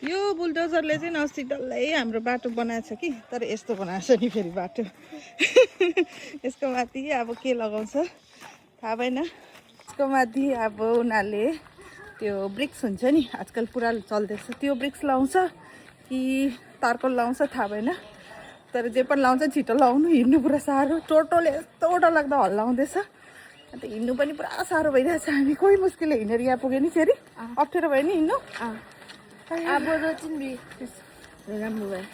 यो बुलडोजरले चाहिँ अस्ति डल्लै हाम्रो बाटो बनाएछ कि तर यस्तो बनाएछ नि फेरि बाटो यसको माथि अब के लगाउँछ थाहा भएन। यसको माथि अब उनीहरूले त्यो ब्रिक्स हुन्छ नि आजकल पुरा चल्दैछ त्यो ब्रिक्स लाउँछ कि तारकोल लाउँछ थाहा भएन। तर जे पनि लाउँछ छिटो लाउनु हिँड्नु पुरा साह्रो टोटोले यस्तो डरलाग्दो हल्लाउँदैछ अन्त हिँड्नु पनि पुरा साह्रो भइरहेछ। हामी कोही मुस्किलले हिँडेर यहाँ पुग्यो नि फेरि अप्ठ्यारो भयो नि हिँड्नु। अब रोचिन भी राम्रो भयो।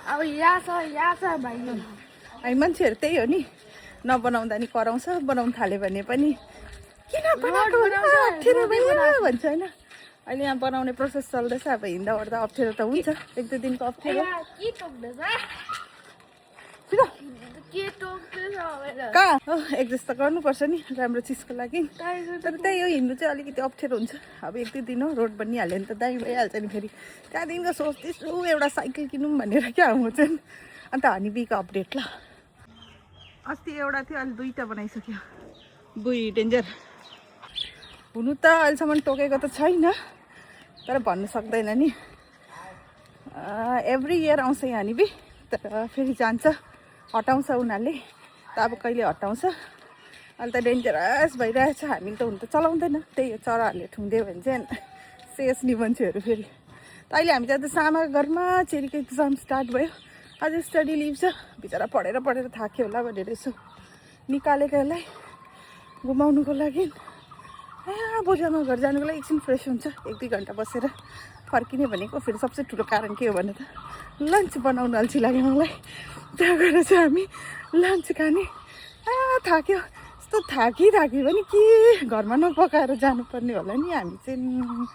अब यहाँ छ भाइ। हामी मान्छेहरू त्यही हो नि नबनाउँदा नि कराउँछ बनाउनु थाल्यो भने पनि किन बनाएको अप्ठ्यारो भयो भन्छ होइन। अहिले यहाँ बनाउने प्रोसेस चल्दैछ अब हिँड्दा ओर्दा अप्ठ्यारो त हुन्छ एक दुई दिनको अप्ठ्यारो। कहाँ एडजस्ट त गर्नुपर्छ नि राम्रो चिजको लागि तर त्यही हो हिँड्नु चाहिँ अलिकति अप्ठ्यारो हुन्छ। अब एक दुई दिन हो रोड बनिहाल्यो भने त दामी भइहाल्छ नि। फेरि त्यहाँदेखिको सोच्दैछु एउटा साइकल किनौँ भनेर क्या म चाहिँ। अन्त हनीबीको अपडेट ल अस्ति एउटा थियो अहिले दुईवटा बनाइसक्यो। बुई डेन्जर हुनु त अहिलेसम्म टोकेको त छैन तर भन्नु सक्दैन नि। एभ्री इयर आउँछ यहाँ हनीबी तर फेरि जान्छ हटाउँछ उनीहरूले त अब कहिले हटाउँछ। अहिले त डेन्जरस भइरहेछ। हामी त हुन त चलाउँदैन त्यही हो चराहरूले ठुङ्दियो भने चाहिँ शेष नि मान्छेहरू फेरि। त अहिले हामी चाहिँ सामाको घरमा चेरीको एक्जाम स्टार्ट भयो आज स्टडी लिभ छ बिचरा पढेर थाक्यो होला भनेर यसो निकालेको यसलाई घुमाउनुको लागि। बोजामा घर जानुको लागि एकछिन फ्रेस हुन्छ एक दुई घन्टा बसेर फर्किने भनेको। फेरि सबसे ठुलो कारण के हो भने त लन्च बनाउनु अल्छी लाग्यो मलाई। त्यहाँ गएर चाहिँ हामी लन्च खाने थाक्यो यस्तो थाकी पनि के घरमा नपकाएर जानुपर्ने होला नि हामी चाहिँ।